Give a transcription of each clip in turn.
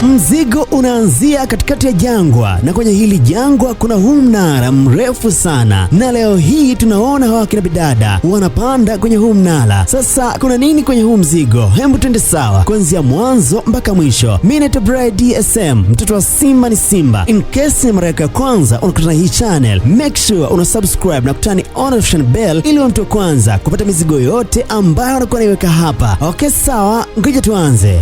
Mzigo unaanzia katikati ya jangwa, na kwenye hili jangwa kuna huu mnara mrefu sana, na leo hii tunaona hawa kina bidada wanapanda kwenye huu mnara. Sasa kuna nini kwenye huu mzigo? Hebu twende sawa kuanzia mwanzo mpaka mwisho. Mimi naitwa Brian DSM, mtoto wa Simba ni Simba. In case ni mara yako ya kwanza unakutana hii channel, make sure una subscribe na kutani on notification bell ili uwe mtu wa kwanza kupata mizigo yote ambayo anakuwa naiweka hapa. Okay, sawa, ngoja tuanze.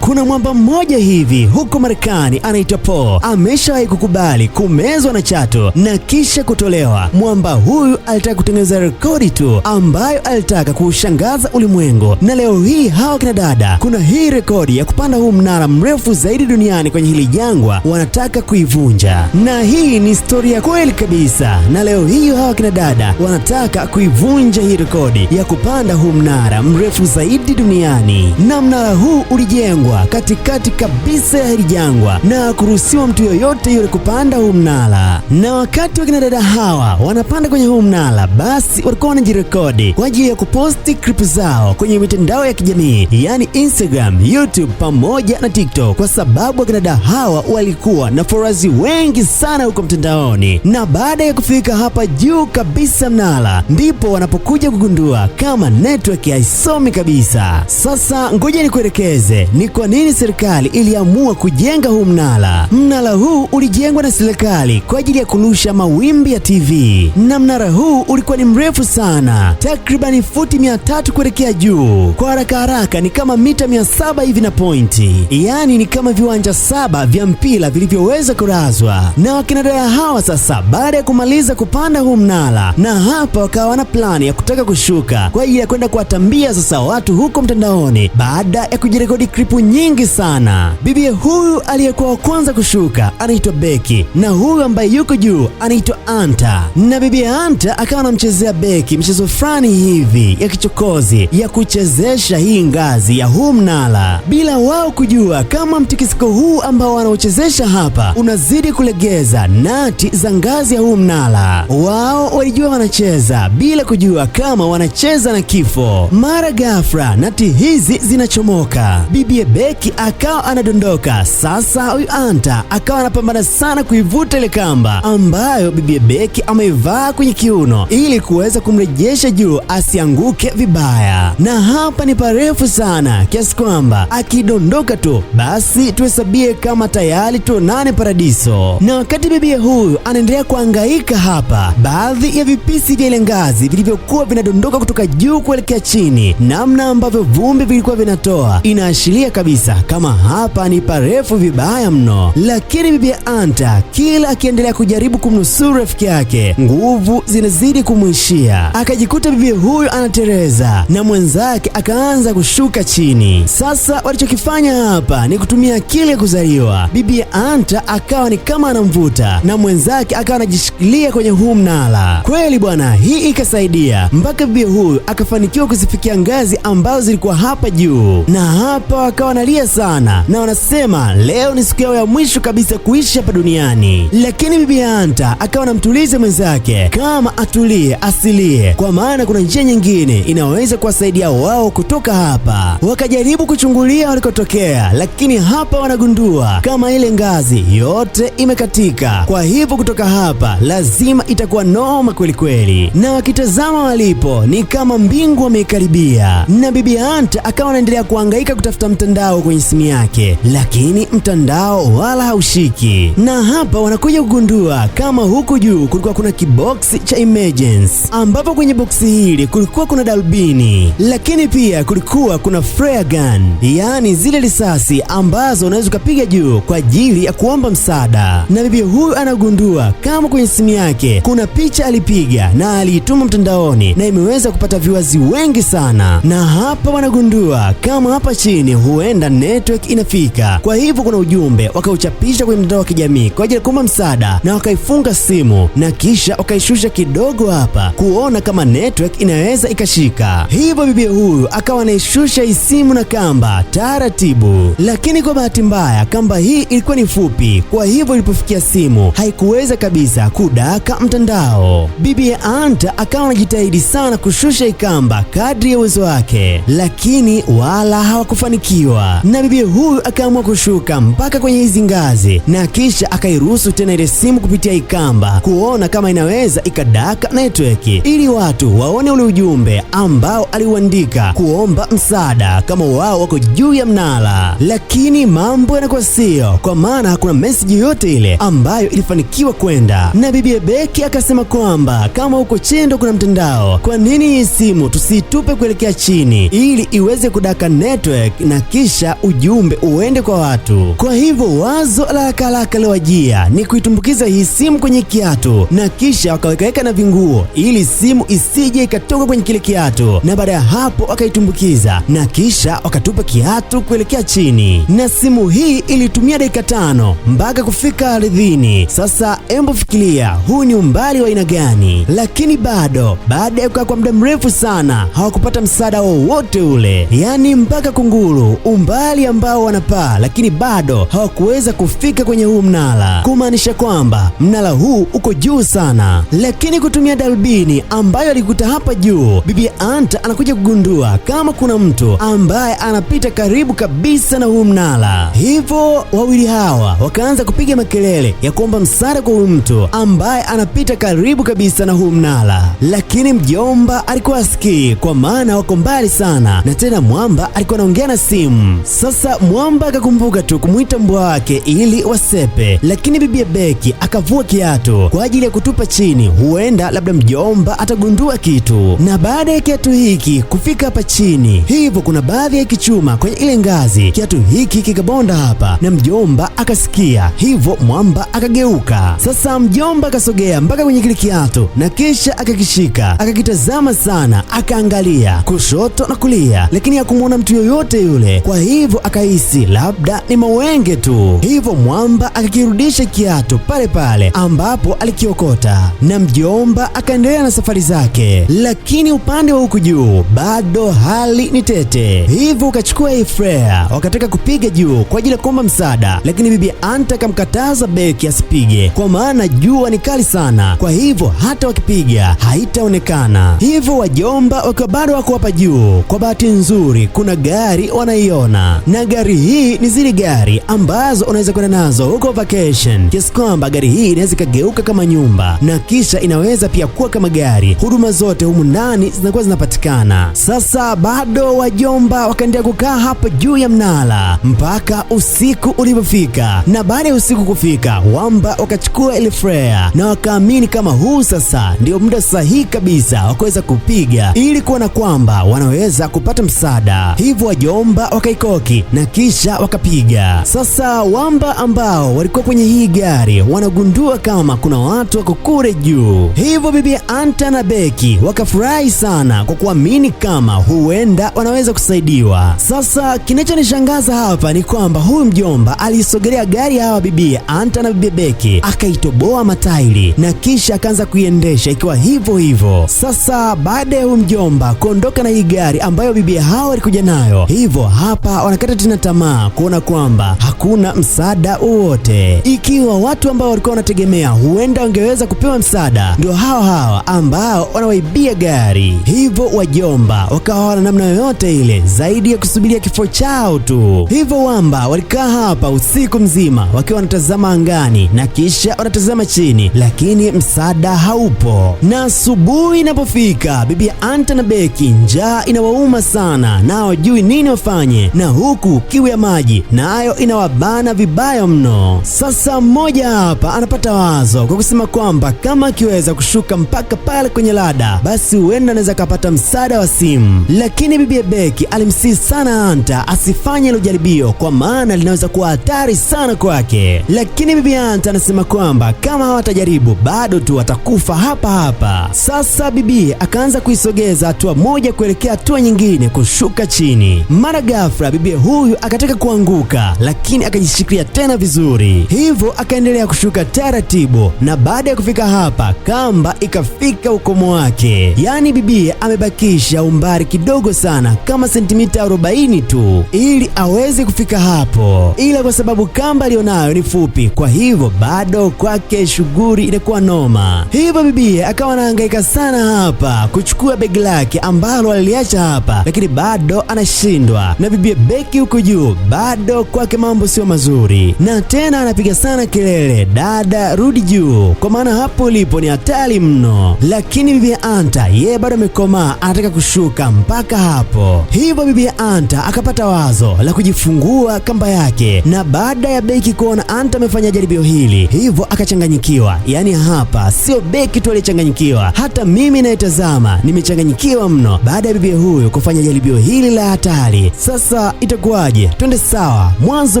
Kuna mwamba mmoja hivi huko Marekani anaitwa Paul. Ameshawahi kukubali kumezwa na chatu na kisha kutolewa. Mwamba huyu alitaka kutengeneza rekodi tu ambayo alitaka kuushangaza ulimwengu, na leo hii hawa kina dada kuna hii rekodi ya kupanda huu mnara mrefu zaidi duniani kwenye hili jangwa wanataka kuivunja, na hii ni historia kweli kabisa. Na leo hii hawa kina dada wanataka kuivunja hii rekodi ya kupanda huu mnara mrefu zaidi duniani, na mnara huu ulijengwa katikati kabisa ya hili jangwa na kuruhusiwa mtu yoyote yule kupanda huu mnara. Na wakati wakina dada hawa wanapanda kwenye huu mnara, basi walikuwa wanajirekodi kwa ajili ya kuposti clip zao kwenye mitandao ya kijamii, yani Instagram, YouTube pamoja na TikTok, kwa sababu wakina dada hawa walikuwa na followers wengi sana huko mtandaoni. Na baada ya kufika hapa juu kabisa mnara, ndipo wanapokuja kugundua kama network haisomi kabisa. Sasa ngoja nikuelekeze ni kwa nini serikali iliamua kujenga huu mnara. Mnara huu ulijengwa na serikali kwa ajili ya kurusha mawimbi ya TV, na mnara huu ulikuwa ni mrefu sana, takribani futi 300 kuelekea juu. Kwa haraka haraka ni kama mita 700 hivi na pointi, yani ni kama viwanja 7 vya mpira vilivyoweza kurazwa. Na wakina dada hawa sasa, baada ya kumaliza kupanda huu mnara, na hapa wakawa na plani ya kutaka kushuka kwa ajili ya kwenda kuwatambia sasa watu huko mtandaoni, baada ya kujirekodi klipu nyingi sana. Bibi huyu aliyekuwa wa kwanza kushuka anaitwa Becky, na huyu ambaye yuko juu anaitwa Anta. Na bibi Anta akawa anamchezea Becky mchezo fulani hivi ya kichokozi ya kuchezesha hii ngazi ya huu mnara, bila wao kujua kama mtikisiko huu ambao wanaochezesha hapa unazidi kulegeza nati za ngazi ya huu mnara. Wao walijua wanacheza bila kujua kama wanacheza na kifo. Mara ghafla nati hizi zinachomoka, bibi Becky akawa anadondoka. Sasa huyu Anta akawa anapambana sana kuivuta ile kamba ambayo bibi Becky ameivaa kwenye kiuno ili kuweza kumrejesha juu asianguke vibaya. Na hapa ni parefu sana kiasi kwamba akidondoka tu basi tuhesabie kama tayari tuonane paradiso. Na wakati bibi huyu anaendelea kuhangaika hapa, baadhi ya vipisi vya ile ngazi vilivyokuwa vinadondoka kutoka juu kuelekea chini, namna ambavyo vumbi vilikuwa vinatoa inaashiria kabisa kama hapa ni parefu vibaya mno. Lakini bibi Anta kila akiendelea kujaribu kumnusuru rafiki yake, nguvu zinazidi kumwishia. Akajikuta bibi huyu anatereza na mwenzake akaanza kushuka chini. Sasa walichokifanya hapa ni kutumia akili ya kuzaliwa. Bibi Anta akawa ni kama anamvuta na mwenzake akawa anajishikilia kwenye huu mnara. Kweli bwana, hii ikasaidia mpaka bibi huyu akafanikiwa kuzifikia ngazi ambazo zilikuwa hapa juu, na hapa wakawa wanalia sana na wanasema leo ni siku yao ya mwisho kabisa kuishi hapa duniani. Lakini bibi Anta akawa anamtuliza mwenzake kama atulie asilie, kwa maana kuna njia nyingine inaweza kuwasaidia wao kutoka hapa. Wakajaribu kuchungulia walikotokea, lakini hapa wanagundua kama ile ngazi yote imekatika. Kwa hivyo kutoka hapa lazima itakuwa noma kweli kweli, na wakitazama walipo ni kama mbingu wameikaribia. Na bibi Anta akawa anaendelea kuhangaika kutafuta mtandao kwenye simu yake, lakini mtandao wala haushiki. Na hapa wanakuja kugundua kama huku juu kulikuwa kuna kiboksi cha emergency, ambapo kwenye boksi hili kulikuwa kuna darubini, lakini pia kulikuwa kuna flare gun, yani zile risasi ambazo unaweza ukapiga juu kwa ajili ya kuomba msaada. Na bibi huyu anagundua kama kwenye simu yake kuna picha alipiga na aliituma mtandaoni na imeweza kupata viewers wengi sana. Na hapa wanagundua kama hapa chini huenda network inafika. Kwa hivyo kuna ujumbe wakauchapisha kwenye mtandao wa kijamii kwa ajili ya kuomba msaada, na wakaifunga simu na kisha wakaishusha kidogo hapa kuona kama network inaweza ikashika. Hivyo bibi huyu akawa anaishusha hii simu na kamba taratibu, lakini kwa bahati mbaya kamba hii ilikuwa ni fupi, kwa hivyo ilipofikia simu haikuweza kabisa kudaka mtandao. Bibi Anta akawa anajitahidi sana kushusha hii kamba kadri ya uwezo wake, lakini wala hawakufanikiwa. kuelewa, na bibi huyu akaamua kushuka mpaka kwenye hizi ngazi na kisha akairuhusu tena ile simu kupitia ikamba kuona kama inaweza ikadaka network ili watu waone ule ujumbe ambao aliuandika kuomba msaada kama wao wako juu ya mnara. Lakini mambo yanakuwa sio, kwa maana hakuna message yoyote ile ambayo ilifanikiwa kwenda, na bibi Becky akasema kwamba kama huko chini kuna mtandao, kwa nini hii simu tusitupe kuelekea chini ili iweze kudaka network na kisha ujumbe uende kwa watu. Kwa hivyo wazo la haraka liwajia ni kuitumbukiza hii simu kwenye kiatu na kisha wakaweka na vinguo ili simu isije ikatoka kwenye kile kiatu, na baada ya hapo wakaitumbukiza na kisha wakatupa kiatu kuelekea chini, na simu hii ilitumia dakika 5 mpaka kufika ardhini. Sasa embo fikiria huu ni umbali wa aina gani? Lakini bado baada ya kukaa kwa muda mrefu sana hawakupata msaada wowote ule, yani mpaka kunguru, umbali ambao wanapaa, lakini bado hawakuweza kufika kwenye huu mnara, kumaanisha kwamba mnara huu uko juu sana. Lakini kutumia darubini ambayo alikuta hapa juu, bibi Anta anakuja kugundua kama kuna mtu ambaye anapita karibu kabisa na huu mnara. Hivyo wawili hawa wakaanza kupiga makelele ya kuomba msaada kwa huyu mtu ambaye anapita karibu kabisa na huu mnara, lakini mjomba alikuwa asikii, kwa maana wako mbali sana, na tena mwamba alikuwa anaongea na simu. Sasa mwamba akakumbuka tu kumuita mbwa wake ili wasepe, lakini bibi Becky akavua kiatu kwa ajili ya kutupa chini, huenda labda mjomba atagundua kitu. Na baada ya kiatu hiki kufika hapa chini, hivyo kuna baadhi ya kichuma kwenye ile ngazi, kiatu hiki kikabonda hapa na mjomba akasikia, hivyo mwamba akageuka. Sasa mjomba akasogea mpaka kwenye kile kiatu na kisha akakishika, akakitazama sana, akaangalia kushoto na kulia, lakini hakumuona mtu yoyote yule. Kwa hivyo akahisi labda ni mawenge tu, hivyo mwamba akakirudisha kiatu pale pale ambapo alikiokota, na mjomba akaendelea na safari zake. Lakini upande wa huku juu bado hali ni tete, hivyo ukachukua hii flare wakataka kupiga juu kwa ajili ya kuomba msaada, lakini bibi Anta akamkataza Becky asipige, kwa maana jua ni kali sana, kwa hivyo hata wakipiga haitaonekana. Hivyo wajomba wakiwa bado wako hapa juu, kwa bahati nzuri kuna gari wanaiona, na gari hii ni zile gari ambazo unaweza kwenda nazo huko vacation, kiasi kwamba gari hii inaweza kageuka kama nyumba na kisha inaweza pia kuwa kama gari. Huduma zote humu ndani zinakuwa zinapatikana. Sasa bado wajomba wakaendelea kukaa hapa juu ya mnara mpaka usiku ulipofika, na baada ya usiku kufika, wamba wakachukua ile flare na wakaamini kama huu sasa ndio muda sahihi kabisa wa kuweza kupiga ili kuona kwamba wanaweza kupata msaada. Hivyo wajomba wakaikoki na kisha wakapiga. Sasa wamba ambao walikuwa kwenye hii gari wanagundua kama kuna watu wako kule juu, hivyo bibi Anta na Becky wakafurahi sana kwa kuamini kama huenda wanaweza kusaidiwa. Sasa kinachonishangaza hapa ni kwamba huyu mjomba alisogelea gari hawa bibi Anta na bibi Becky, akaitoboa matairi na kisha akaanza kuiendesha ikiwa hivyo hivyo. Sasa baada ya huyu mjomba kuondoka na hii gari ambayo bibi hao walikuja nayo, hivyo hapa wanakata tena tamaa kuona kwamba hakuna msaada wowote. Ikiwa watu ambao walikuwa wanategemea huenda wangeweza kupewa msaada ndio hawa ambao wanawaibia gari, hivyo wajomba wakawa na namna yoyote ile zaidi ya kusubiria kifo chao tu. Hivyo wamba walikaa hapa usiku mzima wakiwa wanatazama angani na kisha wanatazama chini, lakini msaada haupo. Na asubuhi inapofika, bibi Anta na Becky njaa inawauma sana na hawajui nini wafanye, na huku kiu ya maji nayo inawabana vibaya mno. Sasa mmoja hapa anapata wazo kwa kusema kwamba kama akiweza kushuka mpaka pale kwenye lada, basi huenda anaweza kapata msaada wa simu. Lakini bibi Becky alimsihi sana Anta asifanye hilo jaribio, kwa maana linaweza kuwa hatari sana kwake. Lakini bibi Anta anasema kwamba kama hawatajaribu bado tu watakufa hapa hapa. Sasa bibi akaanza kuisogeza hatua moja kuelekea hatua nyingine kushuka chini. Mara ghafla bibi huyu akataka kuanguka, lakini akajishikilia tena vizuri, hivyo akaendelea kushuka taratibu, na baada ya kufika hapa kamba ikafika ukomo wake, yani bibi amebakisha umbali kidogo sana kama sentimita 40 tu ili aweze kufika hapo, ila kwa sababu kamba alionayo ni fupi, kwa hivyo bado kwake shughuli inakuwa noma. Hivyo bibi akawa anahangaika sana hapa kuchukua begi lake ambalo aliliacha hapa, lakini bado anashindwa, na bibi bibi beki huko juu bado kwake mambo sio mazuri, na tena anapiga sana kelele, dada rudi juu, kwa maana hapo ulipo ni hatari mno. Lakini bibi Anta yeye bado amekomaa, anataka kushuka mpaka hapo. Hivyo bibi Anta akapata wazo la kujifungua kamba yake, na baada ya beki kuona Anta amefanya jaribio hili, hivyo akachanganyikiwa. Yani hapa sio beki tu aliyechanganyikiwa, hata mimi naitazama nimechanganyikiwa mno baada ya bibi huyu kufanya jaribio hili la hatari. Sasa itakuwaje? Twende sawa mwanzo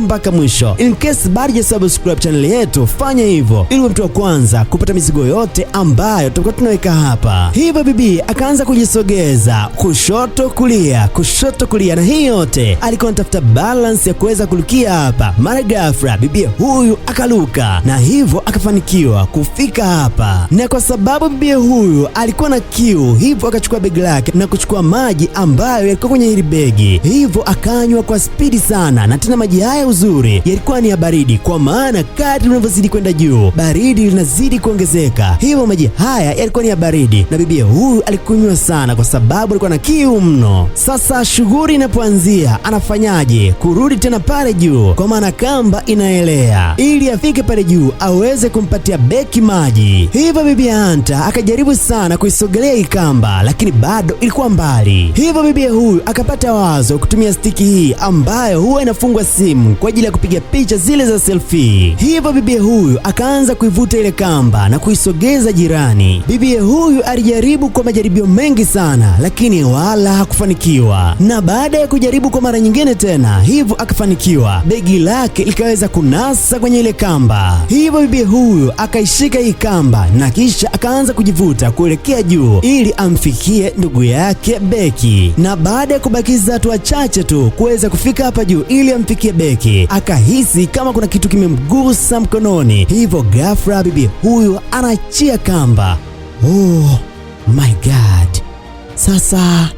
mpaka mwisho. In case bado hujasubscribe channel yetu, fanya hivyo ili uwe mtu wa kwanza kupata mizigo yote ambayo tutakuwa tunaweka hapa. Hivyo bibi akaanza kujisogeza kushoto kulia, na hii yote alikuwa anatafuta balance ya kuweza kurukia hapa. Mara ghafla bibi huyu akaluka, na hivyo akafanikiwa kufika hapa. Na kwa sababu bibi huyu alikuwa na kiu, hivyo akachukua begi lake na kuchukua maji ambayo yalikuwa kwenye hili begi, hivyo akanywa kwa spidi sana. Na tena maji haya uzuri yalikuwa ni ya baridi, kwa maana kadri unavyozidi kwenda juu baridi linazidi kuongezeka. Hivyo maji haya yalikuwa ni ya baridi, na bibi huyu alikunywa sana kwa sababu alikuwa na kiu mno. Sasa shughuli inapoanzia, anafanyaje? Kurudi tena pale juu, kwa maana kamba inaelea, ili afike pale juu aweze kumpatia beki maji. Hivyo bibi Anta akajaribu sana kuisogelea hii kamba, lakini bado ilikuwa mbali. Hivyo bibi huyu akapata wazo kutumia stiki hii ambayo huwa inafungwa simu kwa ajili ya kupiga picha zile za selfie. Hivyo bibi huyu akaanza kuivuta ile kamba na kuisogeza jirani. Bibi huyu alijaribu kwa majaribio mengi sana, lakini wala hakufanikiwa. Na baada ya kujaribu kwa mara nyingine tena, hivyo akafanikiwa. Begi lake likaweza kunasa kwenye ile kamba. Hivyo bibi huyu akaishika hii kamba na kisha akaanza kujivuta kuelekea juu ili amfikie ndugu yake beki. Na baada ya kubakiza hatua chache tu kuweza kufika hapa juu ili amfikie beki, akahisi kama kuna kitu kimemgusa mkononi. Hivyo ghafla bibi huyu anaachia kamba. Oh my God, sasa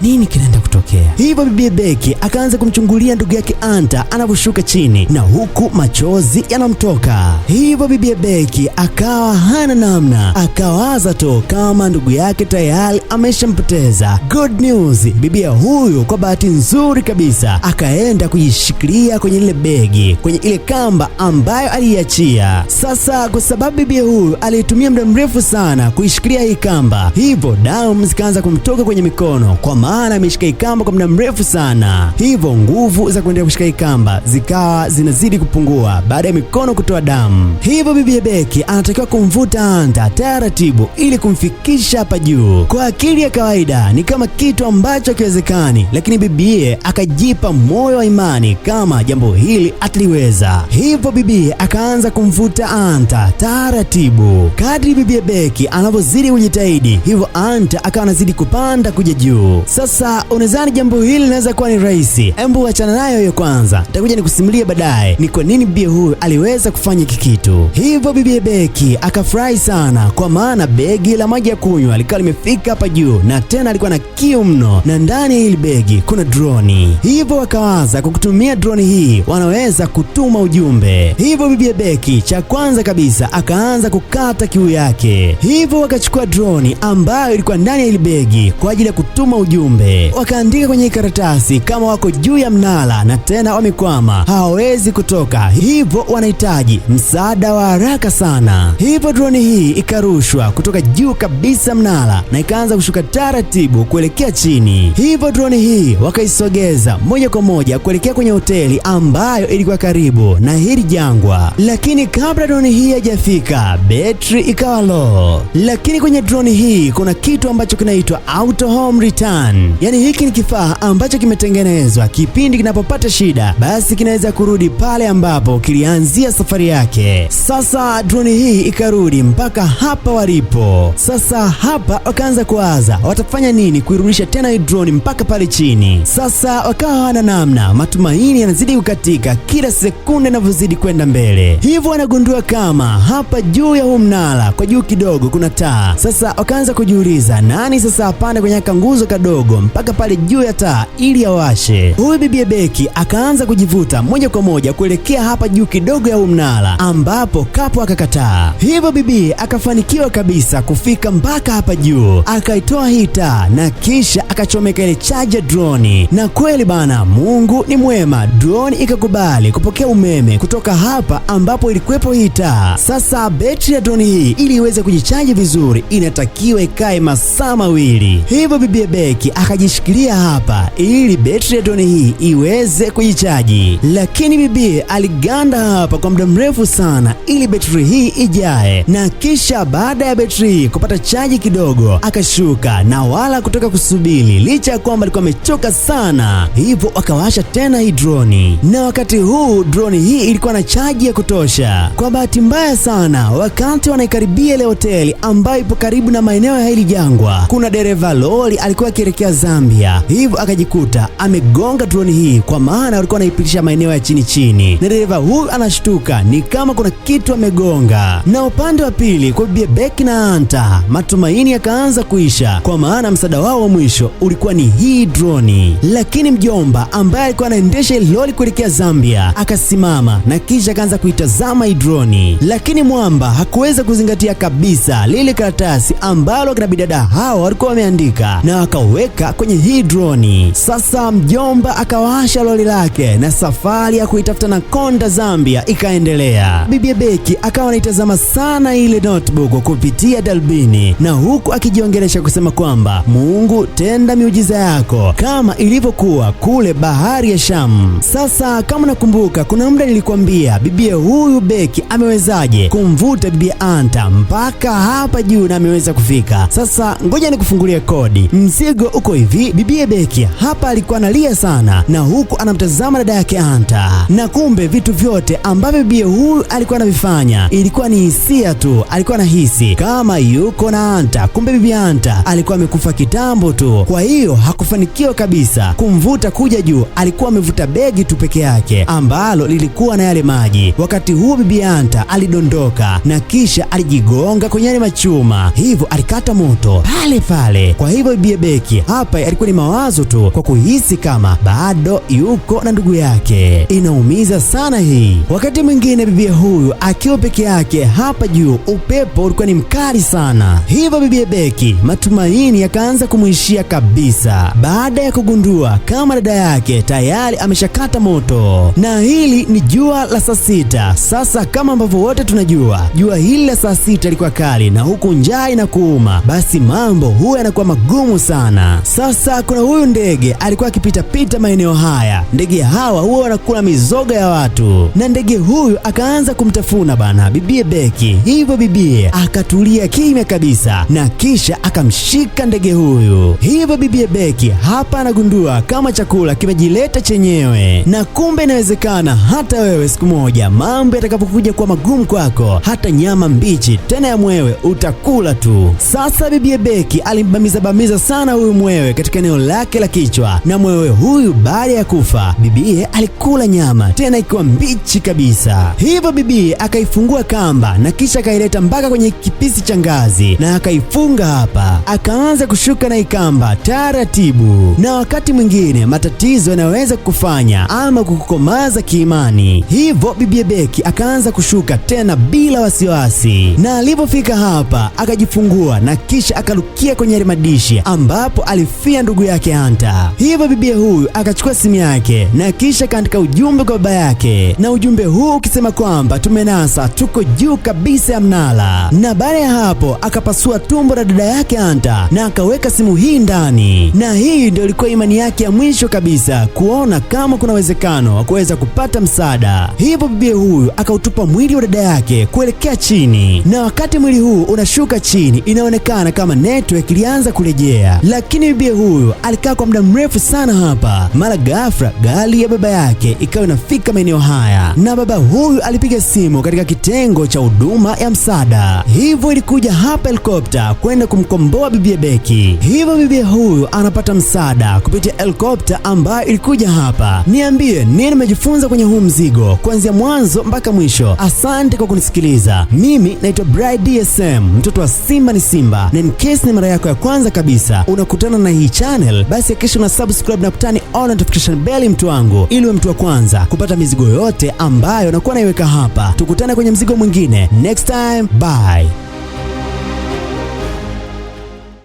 nini kinaenda kutokea? Hivyo bibi beki akaanza kumchungulia ndugu yake Anta anavyoshuka chini, na huku machozi yanamtoka. Hivyo bibi beki akawa hana namna, akawaza tu kama ndugu yake tayari ameshampoteza. Good news, bibi huyu kwa bahati nzuri kabisa akaenda kujishikilia kwenye ile begi, kwenye ile kamba ambayo aliiachia. Sasa kwa sababu bibi huyu alitumia muda mrefu sana kuishikilia hii kamba, hivyo damu zikaanza kumtoka kwenye mikono, kwa maana ameshika kamba kwa muda mrefu sana. Hivyo nguvu za kuendelea kushika kamba zikawa zinazidi kupungua baada ya mikono kutoa damu. Hivyo bibi beki anatakiwa kumvuta Anta taratibu ili kumfikisha hapa juu. Kwa akili ya kawaida ni kama kitu ambacho hakiwezekani, lakini bibie akajipa moyo wa imani kama jambo hili ataliweza. Hivyo bibie akaanza kumvuta Anta taratibu. Kadri bibi beki anavyozidi kujitahidi, hivyo Anta akawa anazidi kupanda kuja juu. Sasa unadhani jambo hili linaweza kuwa ni rahisi? Hebu achana nayo hiyo kwanza, nitakuja nikusimulie baadaye ni kwa nini bibi huyu aliweza kufanya kitu. Hivyo bibi beki akafurahi sana, kwa maana begi la maji ya kunywa likawa limefika hapa juu, na tena alikuwa na kiu mno, na ndani ya hili begi kuna droni. Hivyo wakawaza kwa kutumia droni hii wanaweza kutuma ujumbe. Hivyo bibi beki cha kwanza kabisa akaanza kukata kiu yake. Hivyo wakachukua droni ambayo ilikuwa ndani ya hili begi kwa ajili ya kutuma ujumbe. Wakaandika kwenye karatasi kama wako juu ya mnara na tena wamekwama, hawawezi kutoka, hivyo wanahitaji msaada wa haraka sana. Hivyo droni hii ikarushwa kutoka juu kabisa mnara na ikaanza kushuka taratibu kuelekea chini. Hivyo droni hii wakaisogeza moja kwa moja kuelekea kwenye hoteli ambayo ilikuwa karibu na hili jangwa. Lakini kabla droni hii haijafika, betri ikawa low. Lakini kwenye droni hii kuna kitu ambacho kinaitwa auto home return. Yani hiki ni kifaa ambacho kimetengenezwa kipindi kinapopata shida, basi kinaweza kurudi pale ambapo kilianzia safari yake. Sasa droni hii ikarudi mpaka hapa walipo. Sasa hapa wakaanza kuwaza watafanya nini kuirudisha tena hii droni mpaka pale chini. Sasa wakawa hawana namna, matumaini yanazidi kukatika kila sekunde inavyozidi kwenda mbele. Hivyo wanagundua kama hapa juu ya huu mnara kwa juu kidogo kuna taa. Sasa wakaanza kujiuliza nani sasa apande kwenye kanguzo kadogo kidogo mpaka pale juu ya taa ili awashe. Huyu bibi Beki akaanza kujivuta moja kwa moja kuelekea hapa juu kidogo ya mnara, ambapo Kapo akakataa. Hivyo bibi akafanikiwa kabisa kufika mpaka hapa juu, akaitoa hii taa na kisha akachomeka ile charger drone. Na kweli bana, Mungu ni mwema, drone ikakubali kupokea umeme kutoka hapa ambapo ilikuwepo hii taa. Sasa betri ya drone hii ili iweze kujichaji vizuri inatakiwa ikae masaa mawili. Hivyo bibi Beki akajishikilia hapa ili betri ya drone hii iweze kujichaji, lakini bibi aliganda hapa kwa muda mrefu sana ili betri hii ijae, na kisha baada ya betri hii kupata chaji kidogo akashuka na wala kutoka kusubiri, licha ya kwamba alikuwa amechoka sana. Hivyo akawasha tena hii drone, na wakati huu drone hii ilikuwa na chaji ya kutosha. Kwa bahati mbaya sana, wakati wanaikaribia ile hoteli ambayo ipo karibu na maeneo ya hili jangwa, kuna dereva lori alikuwa akielekea Zambia. Hivyo akajikuta amegonga drone hii, kwa maana alikuwa anaipitisha maeneo ya chini chini, na dereva huyu anashtuka ni kama kuna kitu amegonga. Na upande wa pili kwa bibi Beki na Hunter, matumaini yakaanza kuisha, kwa maana msaada wao wa mwisho ulikuwa ni hii drone. Lakini mjomba ambaye alikuwa anaendesha lori kuelekea Zambia akasimama na kisha akaanza kuitazama hii drone, lakini mwamba hakuweza kuzingatia kabisa lile karatasi ambalo kina bidada hao walikuwa wameandika na wakaweka kwenye hii drone. Sasa mjomba akawasha lori lake na safari ya kuitafuta Nakonda Zambia ikaendelea. Bibi Beki akawa anaitazama sana ile notebook kupitia dalbini, na huku akijiongelesha kusema kwamba Mungu, tenda miujiza yako kama ilivyokuwa kule bahari ya Shamu. Sasa kama nakumbuka, kuna muda nilikwambia bibi huyu Beki amewezaje kumvuta bibi Hunter mpaka hapa juu na ameweza kufika. Sasa ngoja nikufungulie kodi. Mzigo uko hivi, bibi Beki hapa alikuwa analia sana na huku anamtazama dada yake Hunter, na kumbe vitu vyote ambavyo bibi huyu alikuwa anavifanya ilikuwa ni hisia tu. Alikuwa anahisi kama yuko na Hunter, kumbe bibi Hunter alikuwa amekufa kitambo tu, kwa hiyo hakufanikiwa kabisa kumvuta kuja juu. Alikuwa amevuta begi tu peke yake ambalo lilikuwa na yale maji. Wakati huo bibi Hunter alidondoka na kisha alijigonga kwenye yale machuma, hivyo alikata moto pale pale. Kwa hivyo bibi Beki hapa alikuwa ni mawazo tu, kwa kuhisi kama bado yuko na ndugu yake. Inaumiza sana hii. Wakati mwingine bibi huyu akiwa peke yake hapa juu, upepo ulikuwa ni mkali sana, hivyo bibi Beki matumaini yakaanza kumuishia kabisa baada ya kugundua kama dada yake tayari ameshakata moto. Na hili ni jua la saa 6. Sasa kama ambavyo wote tunajua, jua hili la saa 6 lilikuwa kali na huku njaa inakuuma, basi mambo huwa yanakuwa magumu sana. Sasa kuna huyu ndege alikuwa akipita pita maeneo haya. Ndege hawa huwa wanakula mizoga ya watu, na ndege huyu akaanza kumtafuna bana bibi Beki. Hivyo bibi akatulia kimya kabisa na kisha akamshika ndege huyu. Hivyo bibi Beki hapa anagundua kama chakula kimejileta chenyewe, na kumbe inawezekana hata wewe siku moja mambo yatakapokuja kuwa magumu kwako, hata nyama mbichi tena ya mwewe utakula tu. Sasa bibi Beki alimbamiza sana huyu mwewe katika eneo lake la kichwa, na mwewe huyu baada ya kufa bibi alikula nyama tena ikiwa mbichi kabisa. Hivyo bibi akaifungua kamba na kisha akaileta mpaka kwenye kipisi cha ngazi na akaifunga hapa, akaanza kushuka na ikamba taratibu. Na wakati mwingine matatizo yanaweza kukufanya ama kukukomaza kiimani, hivyo bibi Beki akaanza kushuka tena bila wasiwasi, na alipofika hapa akajifungua na kisha akarukia kwenye madishi ambapo alifia ndugu yake Hunter. Hivyo bibi huyu akachukua simu yake na kisha kaandika ujumbe kwa baba yake, na ujumbe huu ukisema kwamba tumenasa, tuko juu kabisa ya mnara. Na baada ya hapo akapasua tumbo la dada yake Hunter na akaweka simu hii ndani, na hii ndio ilikuwa imani yake ya mwisho kabisa, kuona kama kuna uwezekano wa kuweza kupata msaada. Hivyo bibi huyu akautupa mwili wa dada yake kuelekea chini, na wakati mwili huu unashuka chini inaonekana kama network ilianza kurejea. Lakini bibi huyu alikaa kwa muda mrefu sana hapa. Mara ghafla gari ya baba yake ikawa inafika maeneo haya, na baba huyu alipiga simu katika kitengo cha huduma ya msaada. Hivyo ilikuja hapa helikopta kwenda kumkomboa bibi Beki. Hivyo bibi huyu anapata msaada kupitia helikopta ambayo ilikuja hapa. Niambie nini umejifunza kwenye huu mzigo kuanzia mwanzo mpaka mwisho. Asante kwa kunisikiliza. Mimi naitwa Bright DSM, mtoto wa Simba ni Simba, na in case ni mara yako ya kwanza kabisa unakutana kukutana na hii channel, basi hakikisha una subscribe na kutani on notification bell mtu wangu, ili uwe mtu wa kwanza kupata mizigo yote ambayo nakuwa naiweka hapa. Tukutane kwenye mzigo mwingine next time, bye.